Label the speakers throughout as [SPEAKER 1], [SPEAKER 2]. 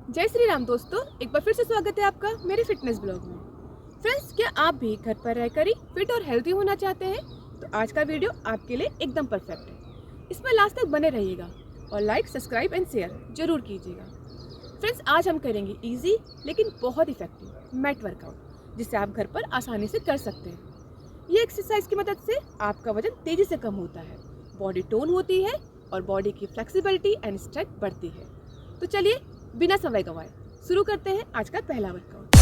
[SPEAKER 1] जय श्री राम दोस्तों, एक बार फिर से स्वागत है आपका मेरे फिटनेस ब्लॉग में। फ्रेंड्स, क्या आप भी घर पर रहकर ही फिट और हेल्दी होना चाहते हैं? तो आज का वीडियो आपके लिए एकदम परफेक्ट है। इसमें लास्ट तक बने रहिएगा और लाइक, सब्सक्राइब एंड शेयर जरूर कीजिएगा। फ्रेंड्स, आज हम करेंगे इजी लेकिन बहुत इफेक्टिव मैट वर्कआउट, जिसे आप घर पर आसानी से कर सकते हैं। ये एक्सरसाइज की मदद से आपका वजन तेजी से कम होता है, बॉडी टोन होती है और बॉडी की फ्लेक्सिबिलिटी एंड स्ट्रेंथ बढ़ती है। तो चलिए बिना समय गंवाए शुरू करते हैं आज का पहला वर्कआउट।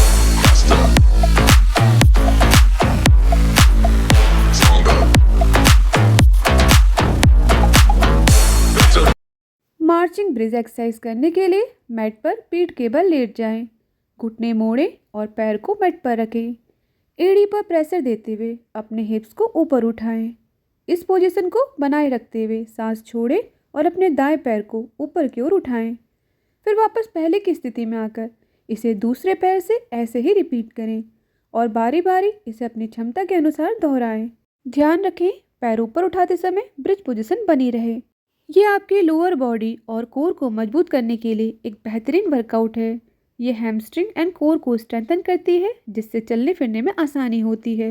[SPEAKER 1] मार्चिंग ब्रिज एक्सरसाइज करने के लिए मैट पर पीठ के बल लेट जाएं, घुटने मोड़ें और पैर को मैट पर रखें। एड़ी पर प्रेशर देते हुए अपने हिप्स को ऊपर उठाएं। इस पोजीशन को बनाए रखते हुए सांस छोड़ें और अपने दाएं पैर को ऊपर की ओर उठाएं। फिर वापस पहले की स्थिति में आकर इसे दूसरे पैर से ऐसे ही रिपीट करें और बारी बारी इसे अपनी क्षमता के अनुसार दोहराएं। ध्यान रखें, पैर ऊपर उठाते समय ब्रिज पोजीशन बनी रहे। ये आपकी लोअर बॉडी और कोर को मजबूत करने के लिए एक बेहतरीन वर्कआउट है। ये हैमस्ट्रिंग एंड कोर को स्ट्रेंथन करती है, जिससे चलने फिरने में आसानी होती है।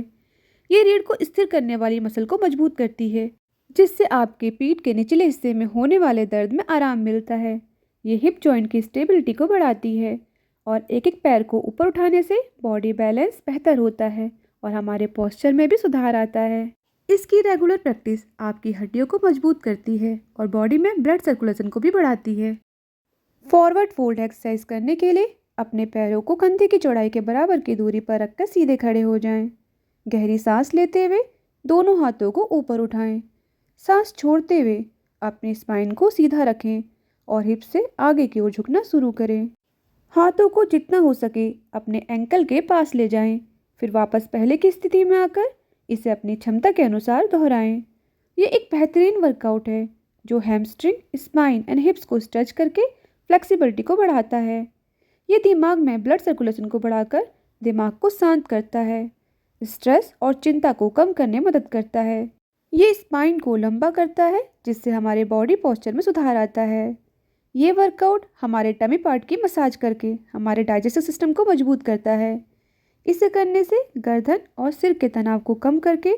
[SPEAKER 1] ये रीढ़ को स्थिर करने वाली मसल को मजबूत करती है, जिससे आपके पीठ के निचले हिस्से में होने वाले दर्द में आराम मिलता है। ये हिप जॉइंट की स्टेबिलिटी को बढ़ाती है और एक एक पैर को ऊपर उठाने से बॉडी बैलेंस बेहतर होता है और हमारे पोस्चर में भी सुधार आता है। इसकी रेगुलर प्रैक्टिस आपकी हड्डियों को मजबूत करती है और बॉडी में ब्लड सर्कुलेशन को भी बढ़ाती है। फॉरवर्ड फोल्ड एक्सरसाइज करने के लिए अपने पैरों को कंधे की चौड़ाई के बराबर की दूरी पर रखकर सीधे खड़े हो जाएं। गहरी सांस लेते हुए दोनों हाथों को ऊपर उठाएं। सांस छोड़ते हुए अपनी स्पाइन को सीधा रखें और हिप से आगे की ओर झुकना शुरू करें। हाथों को जितना हो सके अपने एंकल के पास ले जाएं। फिर वापस पहले की स्थिति में आकर इसे अपनी क्षमता के अनुसार दोहराएं। ये एक बेहतरीन वर्कआउट है जो हैमस्ट्रिंग, स्पाइन एंड हिप्स को स्ट्रेच करके फ्लेक्सिबिलिटी को बढ़ाता है। ये दिमाग में ब्लड सर्कुलेशन को बढ़ाकर दिमाग को शांत करता है, स्ट्रेस और चिंता को कम करने में मदद करता है। ये स्पाइन को लंबा करता है, जिससे हमारे बॉडी पोस्चर में सुधार आता है। ये वर्कआउट हमारे टमी पार्ट की मसाज करके हमारे डाइजेस्टिव सिस्टम को मजबूत करता है। इसे करने से गर्दन और सिर के तनाव को कम करके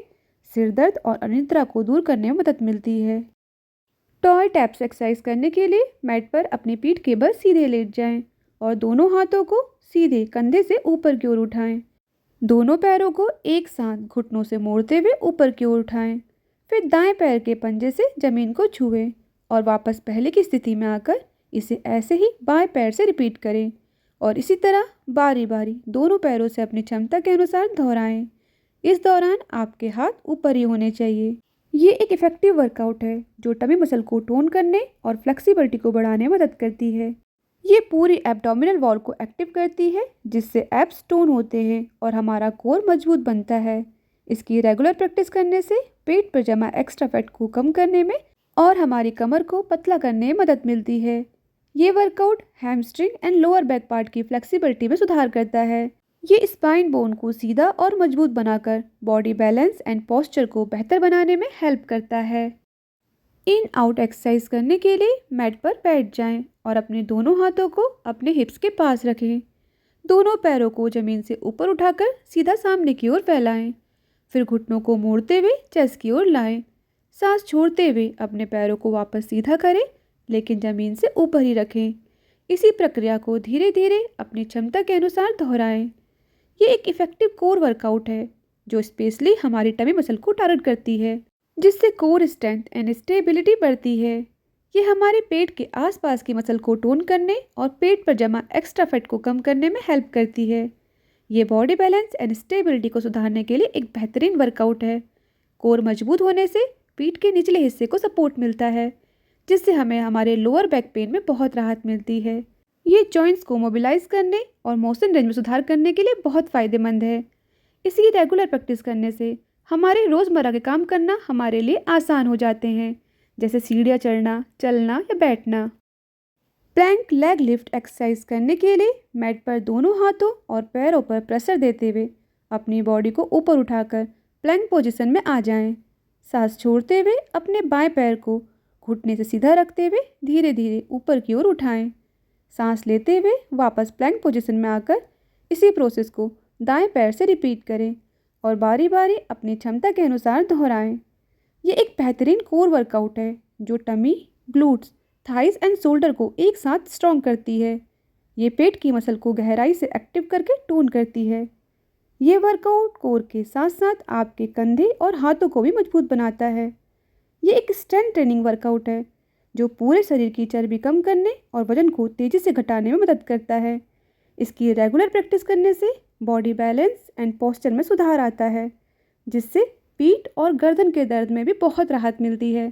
[SPEAKER 1] सिर दर्द और अनिद्रा को दूर करने में मदद मिलती है। टॉय टैप्स एक्सरसाइज करने के लिए मैट पर अपनी पीठ के बल सीधे लेट जाएं और दोनों हाथों को सीधे कंधे से ऊपर की ओर उठाएं। दोनों पैरों को एक साथ घुटनों से मोड़ते हुए ऊपर की ओर उठाएं। फिर दाएं पैर के पंजे से जमीन को छुएं और वापस पहले की स्थिति में आकर इसे ऐसे ही बाएं पैर से रिपीट करें और इसी तरह बारी बारी दोनों पैरों से अपनी क्षमता के अनुसार दोहराएं। इस दौरान आपके हाथ ऊपर ही होने चाहिए। ये एक इफेक्टिव वर्कआउट है जो टमी मसल को टोन करने और फ्लेक्सिबिलिटी को बढ़ाने में मदद करती है। ये पूरी एब्डोमिनल वॉल को एक्टिव करती है, जिससे एब्स टोन होते हैं और हमारा कोर मजबूत बनता है। इसकी रेगुलर प्रैक्टिस करने से पेट पर जमा एक्स्ट्रा फैट को कम करने में और हमारी कमर को पतला करने में मदद मिलती है। ये workout hamstring and lower back part की फ्लेक्सिबिलिटी में सुधार करता है। ये स्पाइन बोन को सीधा और मजबूत बनाकर बॉडी बैलेंस एंड पोस्चर को बेहतर बनाने में हेल्प करता है। इन आउट एक्सरसाइज करने के लिए मैट पर बैठ जाएं और अपने दोनों हाथों को अपने हिप्स के पास रखें। दोनों पैरों को जमीन से ऊपर उठाकर सीधा सामने की ओर फैलाएं। फिर घुटनों को मोड़ते हुए चेस्ट की ओर लाएं। सांस छोड़ते हुए अपने पैरों को वापस सीधा करें, लेकिन ज़मीन से ऊपर ही रखें। इसी प्रक्रिया को धीरे धीरे अपनी क्षमता के अनुसार दोहराएं। ये एक इफेक्टिव कोर वर्कआउट है जो स्पेशली हमारी टमी मसल को टारगेट करती है, जिससे कोर स्ट्रेंथ एंड स्टेबिलिटी बढ़ती है। ये हमारे पेट के आसपास की मसल को टोन करने और पेट पर जमा एक्स्ट्रा फैट को कम करने में हेल्प करती है। ये बॉडी बैलेंस एंड स्टेबिलिटी को सुधारने के लिए एक बेहतरीन वर्कआउट है। कोर मजबूत होने से पीठ के निचले हिस्से को सपोर्ट मिलता है, जिससे हमें हमारे लोअर बैक पेन में बहुत राहत मिलती है। ये जॉइंट्स को मोबिलाइज करने और मोशन रेंज में सुधार करने के लिए बहुत फ़ायदेमंद है। इसकी रेगुलर प्रैक्टिस करने से हमारे रोज़मर्रा के काम करना हमारे लिए आसान हो जाते हैं, जैसे सीढ़ियाँ चढ़ना, चलना या बैठना। प्लैंक लेग लिफ्ट एक्सरसाइज करने के लिए मैट पर दोनों हाथों और पैरों पर प्रेशर देते हुए अपनी बॉडी को ऊपर उठाकर प्लैंक पोजीशन में आ जाएं। सांस छोड़ते हुए अपने बाएं पैर को घुटने से सीधा रखते हुए धीरे धीरे ऊपर की ओर उठाएं। सांस लेते हुए वापस प्लैंक पोजीशन में आकर इसी प्रोसेस को दाएं पैर से रिपीट करें और बारी बारी अपनी क्षमता के अनुसार दोहराएं। ये एक बेहतरीन कोर वर्कआउट है जो tummy, glutes, thighs and shoulder को एक साथ स्ट्रॉन्ग करती है। ये पेट की मसल को गहराई से एक्टिव करके टोन करती है। ये वर्कआउट कोर के साथ साथ आपके कंधे और हाथों को भी मजबूत बनाता है। ये एक स्ट्रेंथ ट्रेनिंग वर्कआउट है जो पूरे शरीर की चर्बी कम करने और वजन को तेज़ी से घटाने में मदद करता है। इसकी रेगुलर प्रैक्टिस करने से बॉडी बैलेंस एंड पोस्चर में सुधार आता है, जिससे पीठ और गर्दन के दर्द में भी बहुत राहत मिलती है।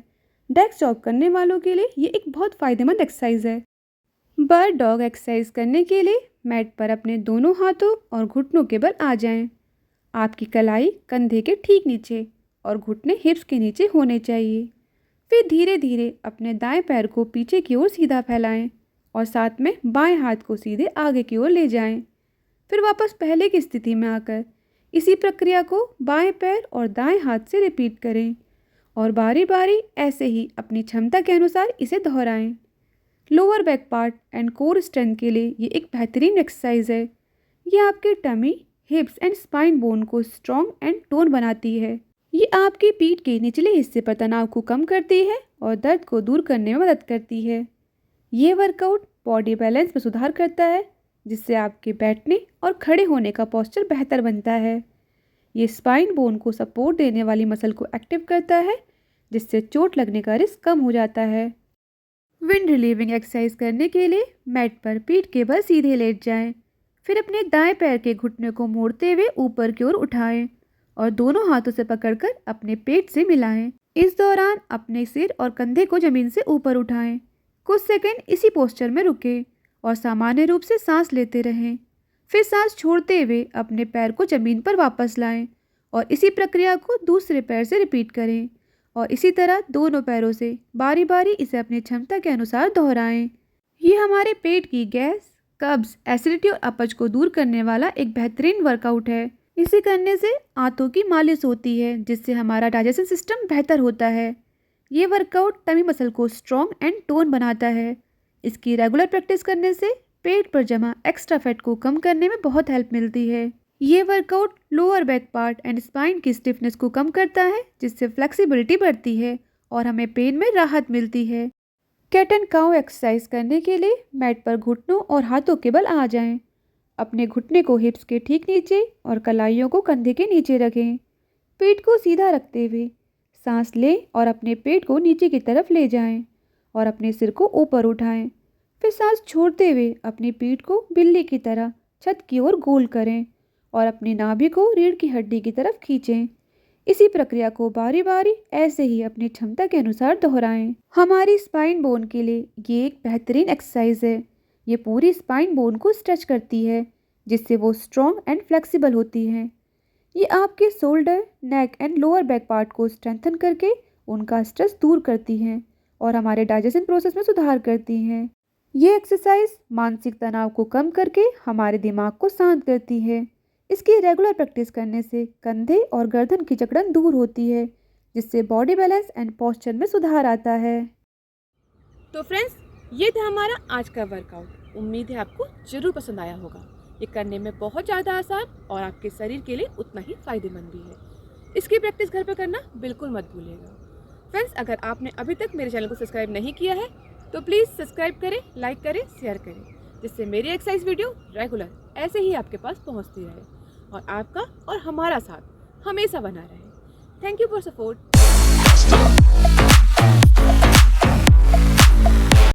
[SPEAKER 1] डेस्क जॉब करने वालों के लिए ये एक बहुत फ़ायदेमंद एक्सरसाइज है। बर्ड डॉग एक्सरसाइज करने के लिए मैट पर अपने दोनों हाथों और घुटनों के बल आ जाएं। आपकी कलाई कंधे के ठीक नीचे और घुटने हिप्स के नीचे होने चाहिए। फिर धीरे धीरे अपने दाएं पैर को पीछे की ओर सीधा फैलाएं और साथ में बाएं हाथ को सीधे आगे की ओर ले जाएं। फिर वापस पहले की स्थिति में आकर इसी प्रक्रिया को बाएं पैर और दाएं हाथ से रिपीट करें और बारी बारी ऐसे ही अपनी क्षमता के अनुसार इसे दोहराएं। Lower back part and core strength के लिए ये एक बेहतरीन एक्सरसाइज है। ये आपके tummy, hips and spine bone को स्ट्रॉन्ग एंड टोन बनाती है। ये आपकी पीठ के निचले हिस्से पर तनाव को कम करती है और दर्द को दूर करने में मदद करती है। ये वर्कआउट बॉडी बैलेंस में सुधार करता है, जिससे आपके बैठने और खड़े होने का पोस्चर बेहतर बनता है। ये स्पाइन बोन को सपोर्ट देने वाली मसल को एक्टिव करता है, जिससे चोट लगने का रिस्क कम हो जाता है। विंड रिलीविंग एक्सरसाइज करने के लिए मैट पर पीठ के बल सीधे लेट जाएं। फिर अपने दाएं पैर के घुटने को मोड़ते हुए ऊपर की ओर उठाएं और दोनों हाथों से पकड़कर अपने पेट से मिलाएं। इस दौरान अपने सिर और कंधे को जमीन से ऊपर उठाएं। कुछ सेकंड इसी पोस्चर में रुकें और सामान्य रूप से सांस लेते रहें। फिर सांस छोड़ते हुए अपने पैर को जमीन पर वापस लाएं और इसी प्रक्रिया को दूसरे पैर से रिपीट करें और इसी तरह दोनों पैरों से बारी बारी इसे अपनी क्षमता के अनुसार दोहराएं। ये हमारे पेट की गैस, कब्ज, एसिडिटी और अपच को दूर करने वाला एक बेहतरीन वर्कआउट है। इसे करने से आंतों की मालिश होती है, जिससे हमारा डाइजेशन सिस्टम बेहतर होता है। ये वर्कआउट टमी मसल को स्ट्रॉन्ग एंड टोन बनाता है। इसकी रेगुलर प्रैक्टिस करने से पेट पर जमा एक्स्ट्रा फैट को कम करने में बहुत हेल्प मिलती है। ये workout lower back part and spine की स्टिफनेस को कम करता है, जिससे फ्लेक्सिबिलिटी बढ़ती है और हमें पेन में राहत मिलती है। कैट एंड काउ एक्सरसाइज करने के लिए मैट पर घुटनों और हाथों के बल आ जाएं। अपने घुटने को हिप्स के ठीक नीचे और कलाइयों को कंधे के नीचे रखें। पेट को सीधा रखते हुए सांस लें और अपने पेट को नीचे की तरफ ले जाएं और अपने सिर को ऊपर उठाएं। फिर सांस छोड़ते हुए अपनी पीठ को बिल्ली की तरह छत की ओर गोल करें और अपनी नाभि को रीढ़ की हड्डी की तरफ खींचें। इसी प्रक्रिया को बारी बारी ऐसे ही अपनी क्षमता के अनुसार दोहराएं। हमारी स्पाइन बोन के लिए ये एक बेहतरीन एक्सरसाइज है। ये पूरी स्पाइन बोन को स्ट्रेच करती है, जिससे वो स्ट्रॉन्ग एंड फ्लेक्सिबल होती हैं। ये आपके shoulder, neck and lower back part को स्ट्रेंथन करके उनका स्ट्रेस दूर करती हैं और हमारे डाइजेशन प्रोसेस में सुधार करती हैं। ये एक्सरसाइज मानसिक तनाव को कम करके हमारे दिमाग को शांत करती है। इसकी रेगुलर प्रैक्टिस करने से कंधे और गर्दन की जकड़न दूर होती है, जिससे बॉडी बैलेंस एंड पोस्चर में सुधार आता है।
[SPEAKER 2] तो फ्रेंड्स, ये था हमारा आज का वर्कआउट। उम्मीद है आपको जरूर पसंद आया होगा। ये करने में बहुत ज़्यादा आसान और आपके शरीर के लिए उतना ही फायदेमंद भी है। इसकी प्रैक्टिस घर पर करना बिल्कुल मत भूलिएगा। फ्रेंड्स, अगर आपने अभी तक मेरे चैनल को सब्सक्राइब नहीं किया है तो प्लीज़ सब्सक्राइब करें, लाइक करें, शेयर करें, जिससे मेरी एक्सरसाइज वीडियो रेगुलर ऐसे ही आपके पास पहुंचती रहे और आपका और हमारा साथ हमेशा बना रहे। Thank you for support.